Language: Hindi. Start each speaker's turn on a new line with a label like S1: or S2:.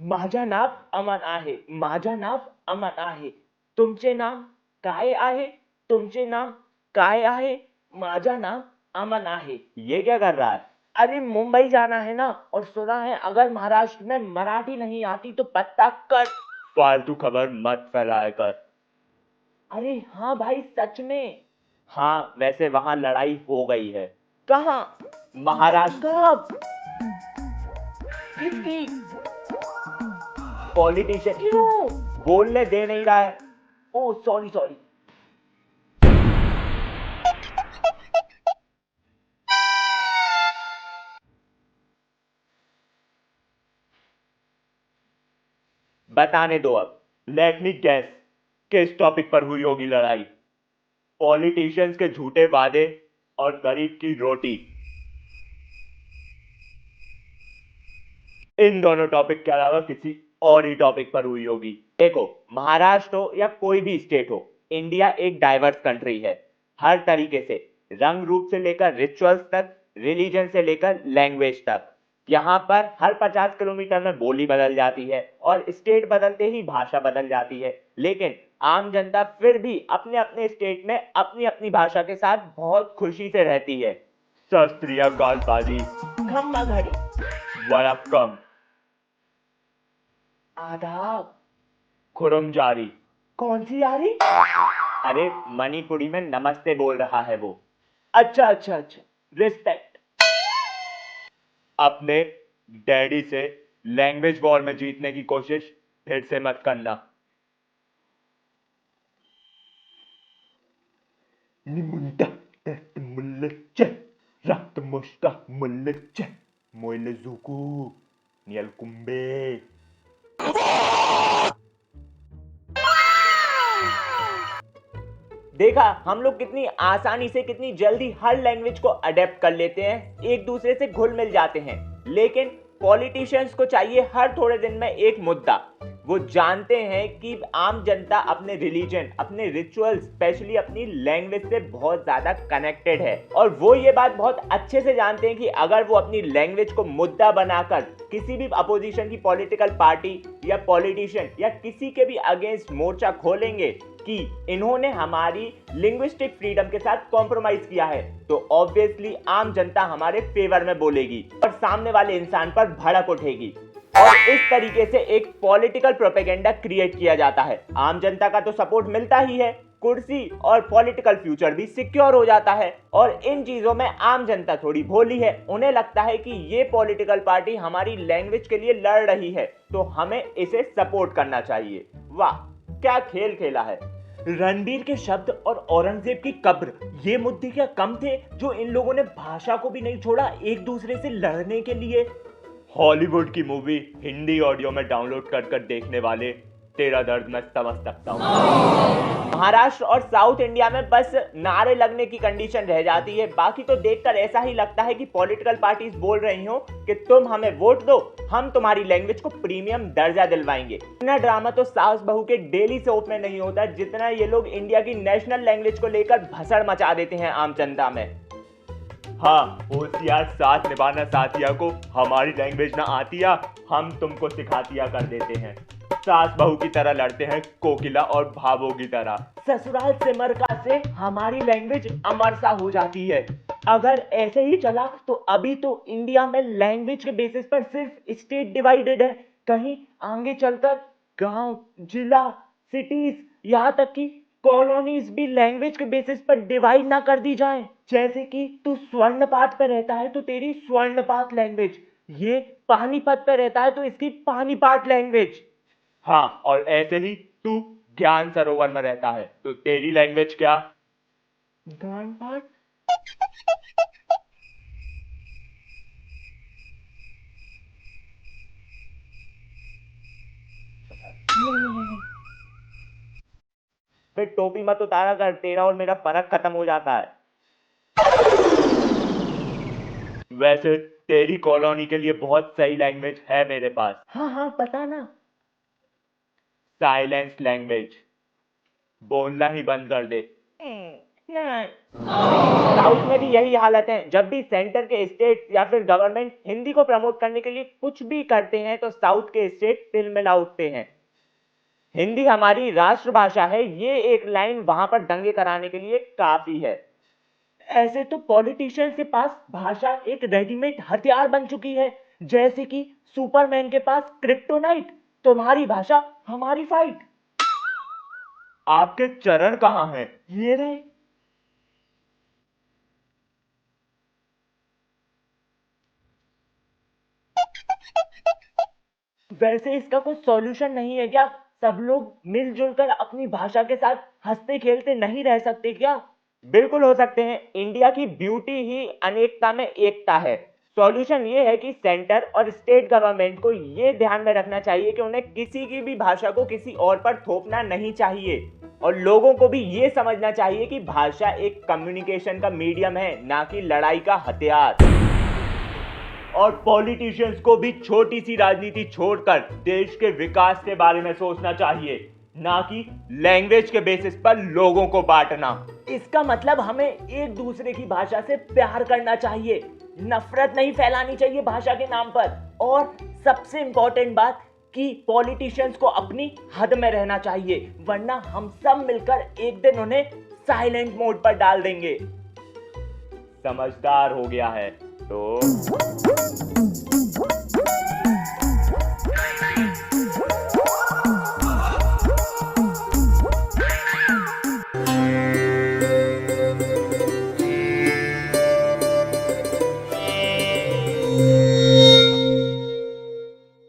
S1: माझं नाव अमन आहे. माझं नाव अमन आहे. तुमचे नाम काय आहे? तुमचे नाम काय आहे? माझा नाम अमन आहे. ये क्या कर रहा है? अरे मुंबई जाना है ना, और सुना है अगर महाराष्ट्र में मराठी नहीं आती तो पत्ता कट। फालतू खबर मत फैलाया कर। अरे हाँ भाई, सच में। हाँ, वैसे वहां लड़ाई हो गई है। कहाँ? महाराष्ट्र। कब? किसकी? पॉलिटिशियन क्यों बोलने दे नहीं रहा है? ओ सॉरी सॉरी। बताने दो अब। लेट मी गेस, किस टॉपिक पर हुई होगी लड़ाई? पॉलिटिशियंस के झूठे वादे और गरीब की रोटी। इन दोनों टॉपिक के अलावा किसी और ही टॉपिक पर हुई होगी। देखो, महाराष्ट्र हो या कोई भी स्टेट हो, इंडिया एक डाइवर्स कंट्री है। हर तरीके से, रंग रूप से लेकर रिचुअल्स तक, रिलीजन से लेकर लैंग्वेज तक। यहाँ पर हर 50 किलोमीटर में बोली बदल जाती है और स्टेट बदलते ही भाषा बदल जाती है। लेकिन आम जनता फिर भी अपने अपने स्टेट में अपनी अपनी भाषा के साथ बहुत खुशी से रहती है। सत श्री अकाल बाजी। खम्मा घड़ी। वनक्कम। आदाब। खुरम जारी। कौन सी यारी? अरे मणिपुरी में नमस्ते बोल रहा है वो। अच्छा अच्छा अच्छा, रिस्पेक्ट। अपने डैडी से लैंग्वेज वॉर में जीतने की कोशिश फिर से मत करना। निमुंडा est mulleche, rat mosta mulleche, moile zuku, niel kumbe। देखा हम लोग कितनी आसानी से, कितनी जल्दी हर लैंग्वेज को अडेप्ट कर लेते हैं, एक दूसरे से घुल मिल जाते हैं। लेकिन पॉलिटिशियंस को चाहिए हर थोड़े दिन में एक मुद्दा। वो जानते हैं कि आम जनता अपने रिलीजन, अपने रिचुअल, स्पेशली अपनी लैंग्वेज से बहुत ज्यादा कनेक्टेड है, और वो ये बात बहुत अच्छे से जानते हैं कि अगर वो अपनी लैंग्वेज को मुद्दा बनाकर किसी भी अपोजिशन की पॉलिटिकल पार्टी या पॉलिटिशियन या किसी के भी अगेंस्ट मोर्चा खोलेंगे कि इन्होंने हमारी लिंग्विस्टिक फ्रीडम के साथ कॉम्प्रोमाइज किया है, तो ऑब्वियसली आम जनता हमारे फेवर में बोलेगी और सामने वाले इंसान पर भड़क उठेगी, और इस तरीके से एक पॉलिटिकल प्रोपेगेंडा क्रिएट किया जाता है। आम जनता का तो सपोर्ट मिलता ही है, कुर्सी और पॉलिटिकल फ्यूचर भी सिक्योर हो जाता है। और इन चीजों में आम जनता थोड़ी भोली है, उन्हें लगता है कि ये पॉलिटिकल पार्टी हमारी लैंग्वेज के लिए लड़ रही है, तो हमें इसे सपोर्ट करना चाहिए। वाह, क्या खेल खेला है। रणबीर के शब्द और औरंगजेब की कब्र, ये मुद्दे क्या कम थे जो इन लोगों ने भाषा को भी नहीं छोड़ा एक दूसरे से लड़ने के लिए। हॉलीवुड की मूवी हिंदी ऑडियो में डाउनलोड कर कर देखने वाले, तेरा दर्द मैं समझ सकता हूँ। महाराष्ट्र और साउथ इंडिया में बस नारे लगने की कंडीशन रह जाती है, बाकी तो देखकर ऐसा ही लगता है कि पॉलिटिकल पार्टीज बोल रही हो कि तुम हमें वोट दो, हम तुम्हारी लैंग्वेज को प्रीमियम दर्जा दिलवाएंगे। इतना ड्रामा तो सास बहू के डेली सोप में नहीं होता जितना ये लोग इंडिया की नेशनल लैंग्वेज को लेकर भसड़ मचा देते हैं आम जनता में। हाँ, होशियार साथ निभाना साथिया को, हमारी लैंग्वेज ना आतिया, हम तुमको सिखातिया कर देते हैं। सास बहू की तरह लड़ते हैं कोकिला और भावों की तरह। ससुराल सिमर का से हमारी लैंग्वेज अमरसा हो जाती है। अगर ऐसे ही चला तो अभी तो इंडिया में लैंग्वेज के बेसिस पर सिर्फ स्टेट डिवाइडेड है, कहीं आगे चलकर गांव, जिला, सिटीज, यहाँ तक कि कॉलोनीज भी लैंग्वेज के बेसिस पर डिवाइड ना कर दी जाए। जैसे कि तू स्वर्णपात पे रहता है तो तेरी स्वर्णपात लैंग्वेज, ये पानीपत पे रहता है तो इसकी पानीपात लैंग्वेज। हाँ, और ऐसे ही तू ज्ञान सरोवर में रहता है तो तेरी लैंग्वेज क्या? ज्ञान पाठ। फिर टोपी मत उतारा कर, तेरा और मेरा फर्क खत्म हो जाता है। वैसे तेरी कॉलोनी के लिए बहुत सही लैंग्वेज है मेरे पास। हाँ हाँ, पता ना। साइलेंस लैंग्वेज, बोलना ही बंद कर दे। साउथ में भी यही हालत है। जब भी सेंटर के स्टेट या फिर गवर्नमेंट हिंदी को प्रमोट करने के लिए कुछ भी करते हैं तो साउथ के स्टेट तिल मिला उठते हैं। हिंदी हमारी राष्ट्रभाषा है, ये एक लाइन वहां पर दंगे कराने के लिए काफी है। ऐसे तो पॉलिटिशियंस के पास भाषा एक रेडीमेड हथियार बन चुकी है, जैसे कि सुपरमैन के पास क्रिप्टोनाइट, तुम्हारी भाषा हमारी फाइट। आपके चरण कहाँ हैं? ये रहे। वैसे इसका कोई सॉल्यूशन नहीं है क्या? सब लोग मिलजुल कर अपनी भाषा के साथ हंसते खेलते नहीं रह सकते क्या? बिल्कुल हो सकते हैं। इंडिया की ब्यूटी ही अनेकता में एकता है। सॉल्यूशन ये है कि सेंटर और स्टेट गवर्नमेंट को ये ध्यान में रखना चाहिए कि उन्हें किसी की भी भाषा को किसी और पर थोपना नहीं चाहिए, और लोगों को भी ये समझना चाहिए कि भाषा एक कम्युनिकेशन का मीडियम है, ना कि लड़ाई का हथियार। और पॉलिटिशियंस को भी छोटी सी राजनीति छोड़कर देश के विकास के बारे में सोचना चाहिए, ना कि लैंग्वेज के बेसिस पर लोगों को बांटना। इसका मतलब हमें एक दूसरे की भाषा से प्यार करना चाहिए, नफरत नहीं फैलानी चाहिए भाषा के नाम पर। और सबसे इंपॉर्टेंट बात कि पॉलिटिशियंस को अपनी हद में रहना चाहिए, वरना हम सब मिलकर एक दिन उन्हें साइलेंट मोड पर डाल देंगे। समझदार हो गया है तो